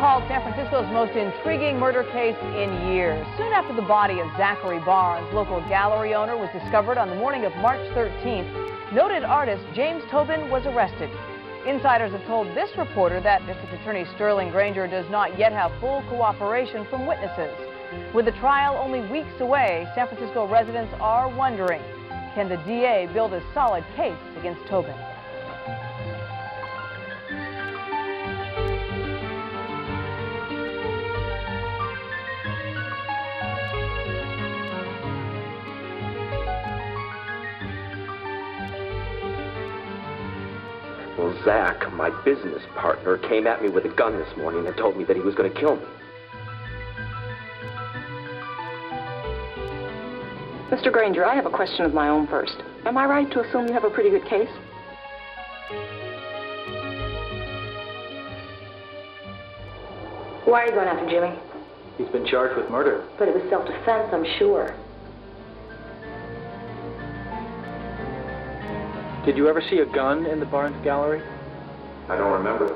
called San Francisco's most intriguing murder case in years. Soon after the body of Zachary Barnes, local gallery owner, was discovered on the morning of March 13th, noted artist James Tobin was arrested. Insiders have told this reporter that District Attorney Sterling Granger does not yet have full cooperation from witnesses. With the trial only weeks away, San Francisco residents are wondering, can the DA build a solid case against Tobin? Well, Zach, my business partner, came at me with a gun this morning and told me that he was going to kill me. Mr. Granger, I have a question of my own first. Am I right to assume you have a pretty good case? Why are you going after Jimmy? He's been charged with murder. But it was self-defense, I'm sure. Did you ever see a gun in the Barnes gallery? I don't remember.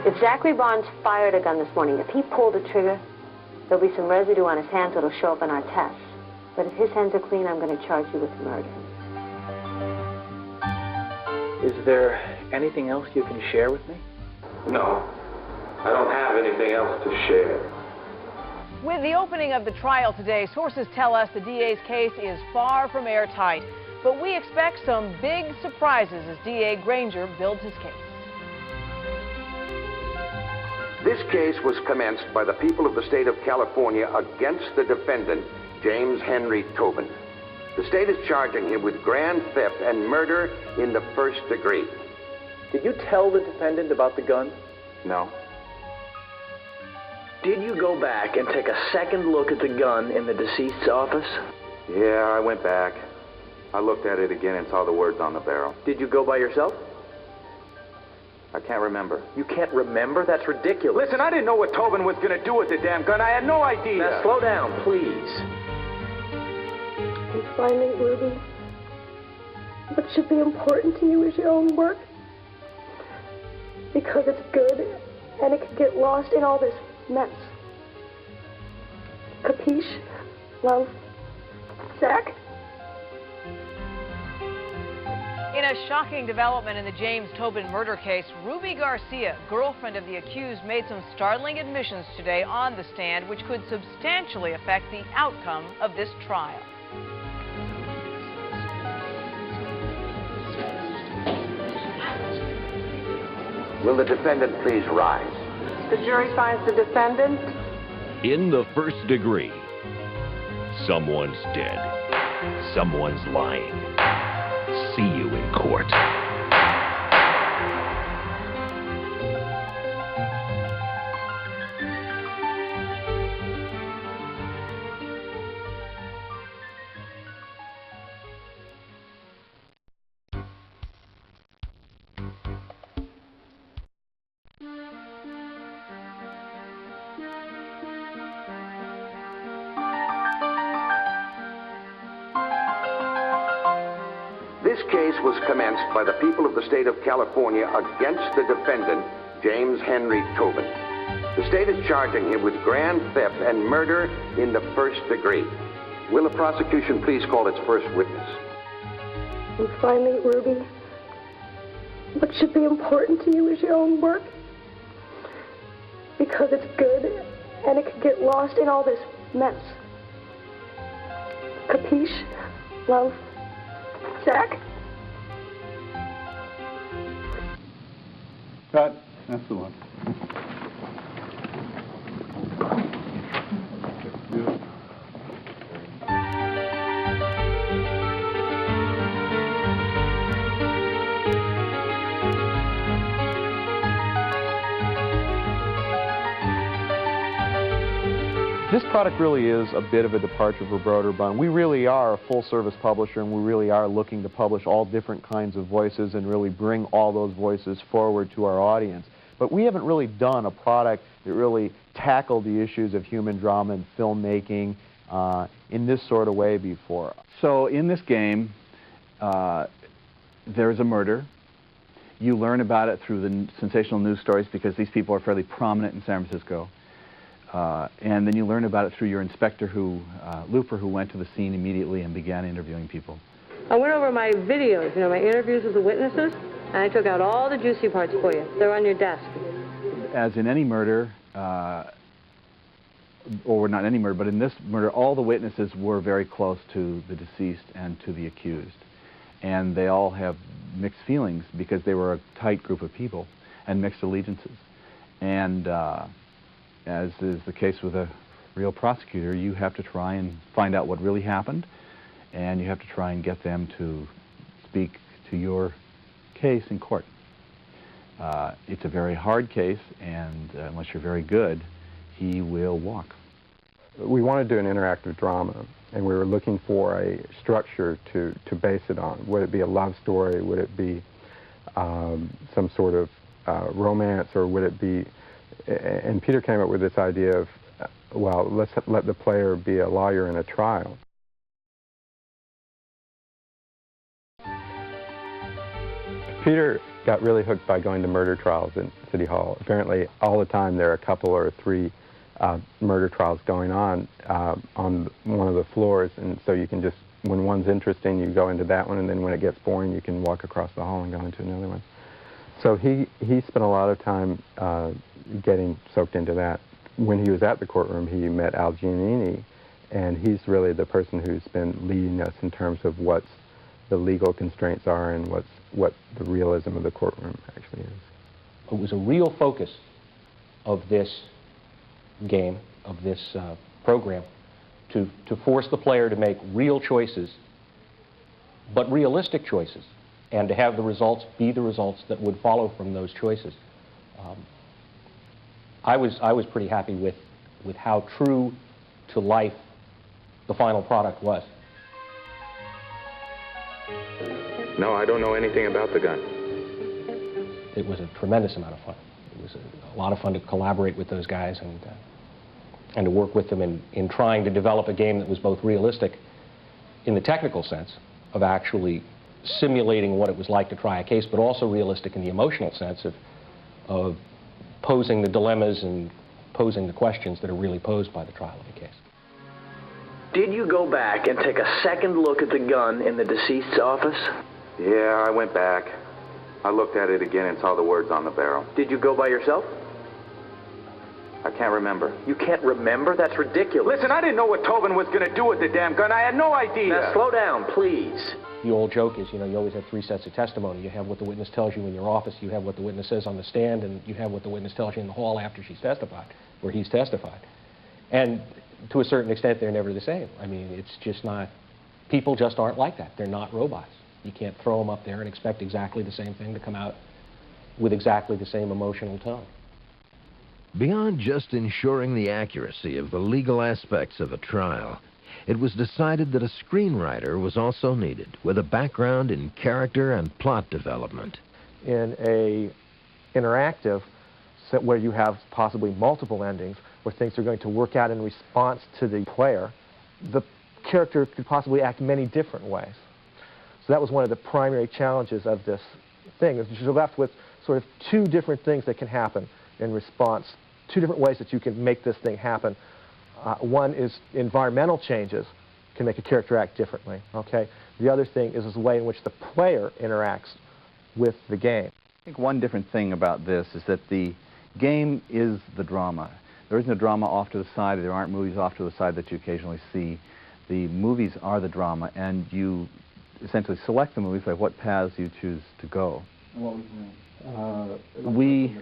If Zachary Barnes fired a gun this morning, if he pulled the trigger, there'll be some residue on his hands that'll show up in our tests. But if his hands are clean, I'm going to charge you with murder. Is there anything else you can share with me? No, I don't have anything else to share. With the opening of the trial today, sources tell us the DA's case is far from airtight. But we expect some big surprises as DA Granger builds his case. This case was commenced by the people of the state of California against the defendant, James Henry Tobin. The state is charging him with grand theft and murder in the first degree. Did you tell the defendant about the gun? No. Did you go back and take a second look at the gun in the deceased's office? Yeah, I went back. I looked at it again and saw the words on the barrel. Did you go by yourself? I can't remember. You can't remember? That's ridiculous. Listen, I didn't know what Tobin was going to do with the damn gun. I had no idea. Now, slow down, please. And finally, Ruby, what should be important to you is your own work. Because it's good, and it can get lost in all this mess. Capiche? Love? Zach? In a shocking development in the James Tobin murder case, Ruby Garcia, girlfriend of the accused, made some startling admissions today on the stand, which could substantially affect the outcome of this trial. Will the defendant please rise? The jury finds the defendant. In the first degree, someone's dead, someone's lying. See you in court. This case was commenced by the people of the state of California against the defendant, James Henry Tobin. The state is charging him with grand theft and murder in the first degree. Will the prosecution please call its first witness? And finally, Ruby, what should be important to you is your own work. Because it's good, and it can get lost in all this mess. Capiche? Love? Zach? Cut. That's the one. This product really is a bit of a departure for Broderbund. We really are a full-service publisher, and we really are looking to publish all different kinds of voices and really bring all those voices forward to our audience. But we haven't really done a product that really tackled the issues of human drama and filmmaking in this sort of way before. So in this game, there's a murder. You learn about it through the sensational news stories because these people are fairly prominent in San Francisco. And then you learn about it through your inspector, Looper, who went to the scene immediately and began interviewing people. I went over my videos, my interviews with the witnesses, and I took out all the juicy parts for you. They're on your desk. As in any murder, or not any murder, but in this murder, all the witnesses were very close to the deceased and to the accused. And they all have mixed feelings because they were a tight group of people and mixed allegiances. And as is the case with a real prosecutor, you have to try and find out what really happened, and you have to try and get them to speak to your case in court. It's a very hard case, and unless you're very good, he will walk. We want to do an interactive drama, and we were looking for a structure to base it on. Would it be a love story? Would it be some sort of romance, or would it be... And Peter came up with this idea of, well, let's let the player be a lawyer in a trial. Peter got really hooked by going to murder trials in City Hall. Apparently, all the time there are a couple or three murder trials going on one of the floors, and so you can just, when one's interesting, you go into that one, and then when it gets boring, you can walk across the hall and go into another one. So he spent a lot of time getting soaked into that. When he was at the courtroom, he met Al Giannini, and he's really the person who's been leading us in terms of what the legal constraints are and what the realism of the courtroom actually is. It was a real focus of this game, of this program, to force the player to make real choices, but realistic choices, and to have the results be the results that would follow from those choices. I was pretty happy with how true to life the final product was. No, I don't know anything about the gun. It was a tremendous amount of fun. It was a lot of fun to collaborate with those guys and to work with them in trying to develop a game that was both realistic in the technical sense of actually simulating what it was like to try a case, but also realistic in the emotional sense of posing the dilemmas and posing the questions that are really posed by the trial of a case. Did you go back and take a second look at the gun in the deceased's office? Yeah, I went back. I looked at it again and saw the words on the barrel. Did you go by yourself? I can't remember. You can't remember? That's ridiculous. Listen, I didn't know what Tobin was going to do with the damn gun. I had no idea. Now, slow down, please. The old joke is, you always have three sets of testimony. You have what the witness tells you in your office, you have what the witness says on the stand, and you have what the witness tells you in the hall after she's testified, or he's testified. And to a certain extent, they're never the same. I mean, it's just not, people just aren't like that. They're not robots. You can't throw them up there and expect exactly the same thing to come out with exactly the same emotional tone. Beyond just ensuring the accuracy of the legal aspects of a trial, it was decided that a screenwriter was also needed with a background in character and plot development. In a interactive set where you have possibly multiple endings, where things are going to work out in response to the player, the character could possibly act many different ways. So that was one of the primary challenges of this thing, is you're left with sort of two different things that can happen in response, two different ways that you can make this thing happen. One is environmental changes can make a character act differently, okay? The other thing is the way in which the player interacts with the game. I think one different thing about this is that the game is the drama. There isn't a drama off to the side, there aren't movies off to the side that you occasionally see. The movies are the drama, and you essentially select the movies by what paths you choose to go. We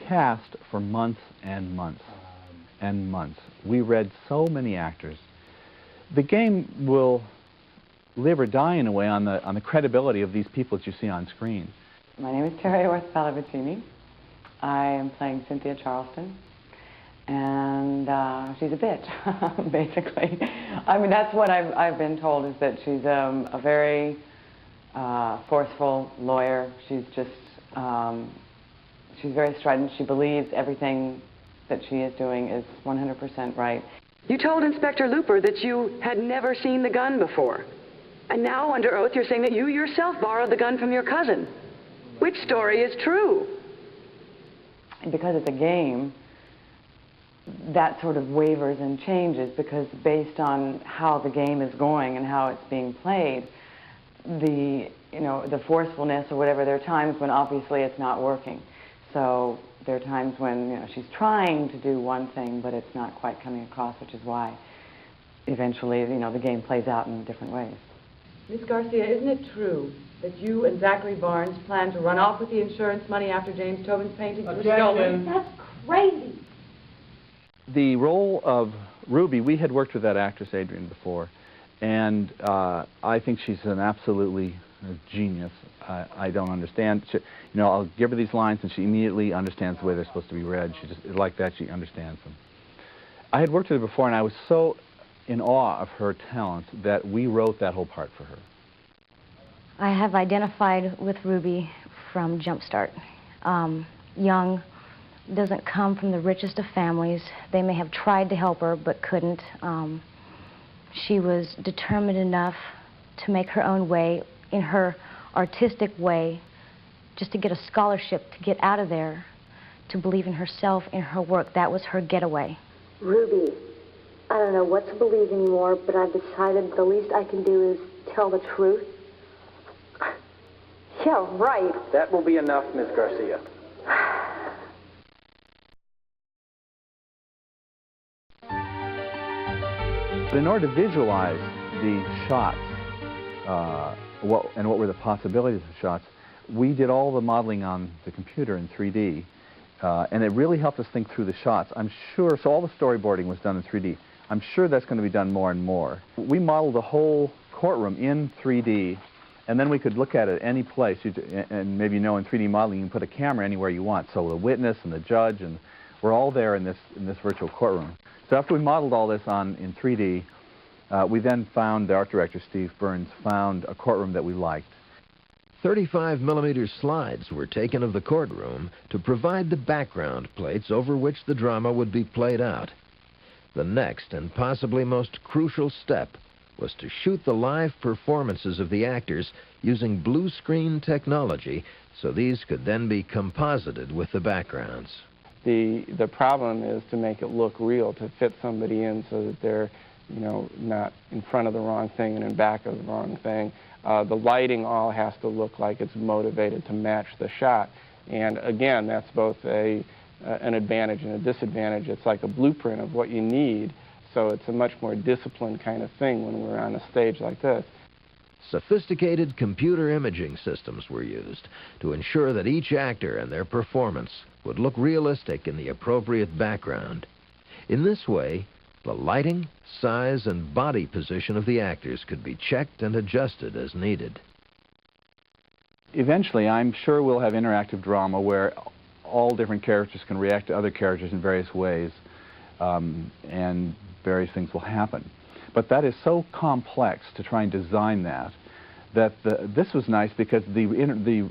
cast for months and months and months. We read so many actors. The game will live or die in a way on the credibility of these people that you see on screen. My name is Terry Orth-Pallavicini. I am playing Cynthia Charleston, and she's a bitch, basically. I mean, that's what I've been told, is that she's a very forceful lawyer. She's just, She's very strident. She believes everything that she is doing is 100% right. You told Inspector Looper that you had never seen the gun before. And now, under oath, you're saying that you yourself borrowed the gun from your cousin. Which story is true? And because it's a game, that sort of wavers and changes, because based on how the game is going and how it's being played, the forcefulness or whatever, there are times when obviously it's not working. So there are times when she's trying to do one thing, but it's not quite coming across, which is why eventually the game plays out in different ways. Miss Garcia, isn't it true that you and Zachary Barnes plan to run off with the insurance money after James Tobin's paintings were stolen? That's crazy. The role of Ruby, we had worked with that actress, Adrienne, before, and I think she's an absolutely genius. I don't understand. I'll give her these lines, and she immediately understands the way they're supposed to be read. She just, like that, she understands them. I had worked with her before, and I was so in awe of her talent that we wrote that whole part for her. I have identified with Ruby from Jumpstart. Young, doesn't come from the richest of families. They may have tried to help her, but couldn't. She was determined enough to make her own way in her artistic way, just to get a scholarship, to get out of there, to believe in herself, in her work. That was her getaway. Ruby, I don't know what to believe anymore, but I've decided the least I can do is tell the truth. Yeah, right. That will be enough, Miss Garcia. But in order to visualize the shots, what were the possibilities of shots, we did all the modeling on the computer in 3D, and it really helped us think through the shots. I'm sure, so all the storyboarding was done in 3D. I'm sure that's going to be done more and more. We modeled the whole courtroom in 3D, and then we could look at it any place. And maybe in 3D modeling, you can put a camera anywhere you want. So the witness and the judge, and we're all there in this virtual courtroom. So after we modeled all this in 3D, we then found, the art director, Steve Burns, found a courtroom that we liked. 35mm slides were taken of the courtroom to provide the background plates over which the drama would be played out. The next and possibly most crucial step was to shoot the live performances of the actors using blue screen technology so these could then be composited with the backgrounds. The problem is to make it look real, to fit somebody in so that they're not in front of the wrong thing and in back of the wrong thing. The lighting all has to look like it's motivated to match the shot. And again, that's both an advantage and a disadvantage. It's like a blueprint of what you need, so it's a much more disciplined kind of thing when we're on a stage like this. Sophisticated computer imaging systems were used to ensure that each actor and their performance would look realistic in the appropriate background. In this way, the lighting, size, and body position of the actors could be checked and adjusted as needed. Eventually, I'm sure we'll have interactive drama where all different characters can react to other characters in various ways, and various things will happen. But that is so complex to try and design that this was nice because the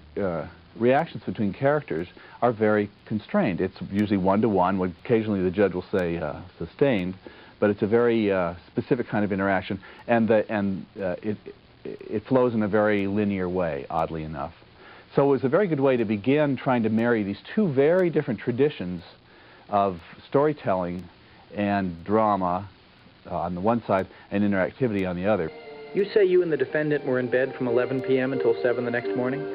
reactions between characters are very constrained. It's usually one-to-one. Occasionally the judge will say sustained, but it's a very specific kind of interaction, and it flows in a very linear way, oddly enough. So it was a very good way to begin trying to marry these two very different traditions of storytelling and drama on the one side and interactivity on the other. You say you and the defendant were in bed from 11 p.m. until 7 the next morning?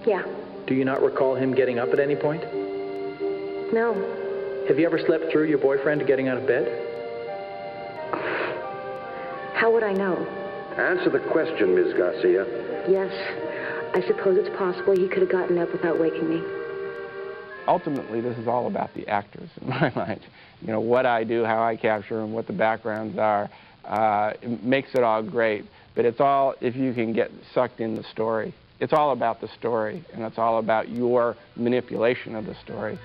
Yeah. Do you not recall him getting up at any point? No. Have you ever slept through your boyfriend getting out of bed? How would I know? Answer the question, Ms. Garcia. Yes. I suppose it's possible he could have gotten up without waking me. Ultimately, this is all about the actors in my mind. What I do, how I capture them, what the backgrounds are. It makes it all great, but it's all if you can get sucked in the story. It's all about the story, and it's all about your manipulation of the story.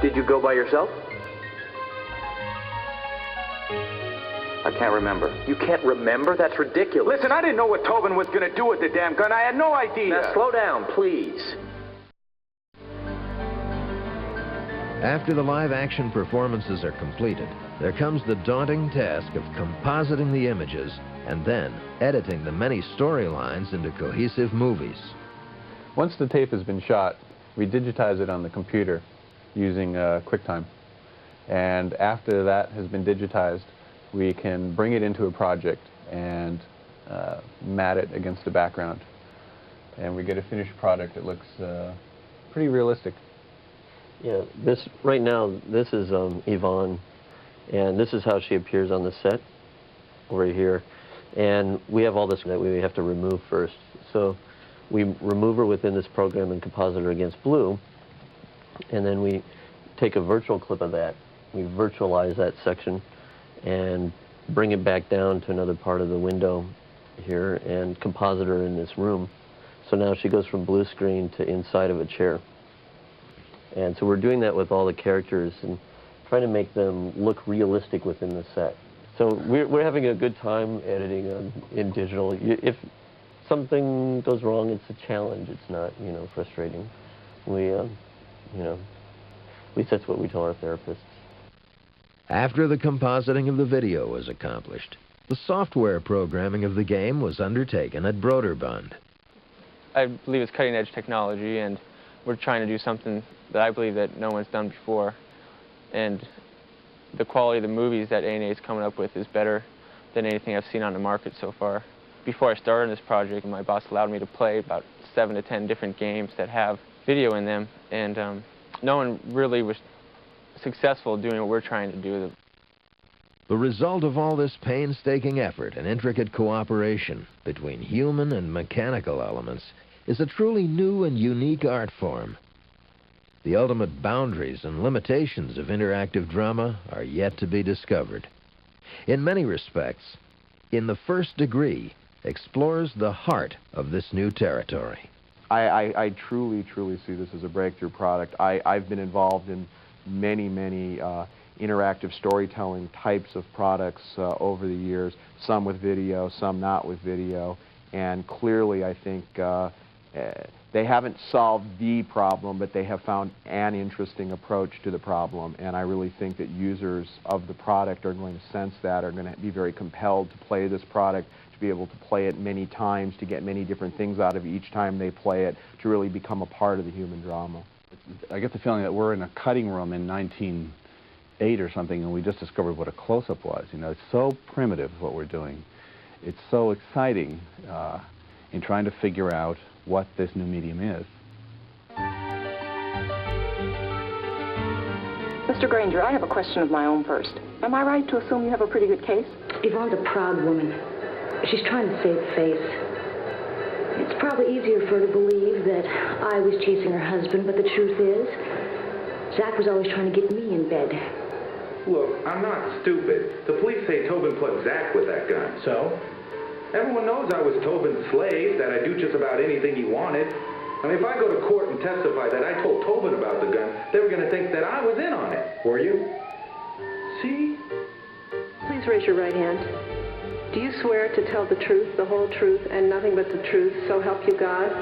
Did you go by yourself? I can't remember. You can't remember? That's ridiculous. Listen, I didn't know what Tobin was going to do with the damn gun. I had no idea. Now, slow down, please. After the live-action performances are completed, there comes the daunting task of compositing the images and then editing the many storylines into cohesive movies. Once the tape has been shot, we digitize it on the computer using QuickTime. And after that has been digitized, we can bring it into a project and mat it against the background. And we get a finished product that looks pretty realistic. Yeah, right now, this is Yvonne, and this is how she appears on the set over here. And we have all this that we have to remove first. So we remove her within this program and composite her against blue, and then we take a virtual clip of that. We virtualize that section and bring it back down to another part of the window here and composite her in this room. So now she goes from blue screen to inside of a chair. And so we're doing that with all the characters and trying to make them look realistic within the set. So we're having a good time editing in digital. If something goes wrong, it's a challenge. It's not, frustrating. At least that's what we tell our therapists. After the compositing of the video was accomplished, the software programming of the game was undertaken at Broderbund. I believe it's cutting-edge technology, and we're trying to do something that I believe that no one's done before. And the quality of the movies that A&A is coming up with is better than anything I've seen on the market so far. Before I started this project, my boss allowed me to play about 7 to 10 different games that have video in them, and no one really was successful doing what we're trying to do. The result of all this painstaking effort and intricate cooperation between human and mechanical elements is a truly new and unique art form. The ultimate boundaries and limitations of interactive drama are yet to be discovered. In many respects, In the First Degree explores the heart of this new territory. I truly see this as a breakthrough product. I've been involved in many interactive storytelling types of products over the years, some with video, some not with video, and clearly I think they haven't solved the problem, but they have found an interesting approach to the problem, and I really think that users of the product are going to sense that, are going to be very compelled to play this product, to be able to play it many times, to get many different things out of each time they play it, to really become a part of the human drama. I get the feeling that we're in a cutting room in 1908 or something, and we just discovered what a close-up was. You know, it's so primitive what we're doing. It's so exciting in trying to figure out what this new medium is. Mr. Granger, I have a question of my own first. Am I right to assume you have a pretty good case? Yvonne's a proud woman. She's trying to save face. It's probably easier for her to believe that I was chasing her husband, but the truth is, Zach was always trying to get me in bed. Look, I'm not stupid. The police say Tobin plugged Zach with that gun. So? Everyone knows I was Tobin's slave, that I'd do just about anything he wanted. I mean, if I go to court and testify that I told Tobin about the gun, they were going to think that I was in on it. Were you? See? Please raise your right hand. Do you swear to tell the truth, the whole truth, and nothing but the truth, so help you God?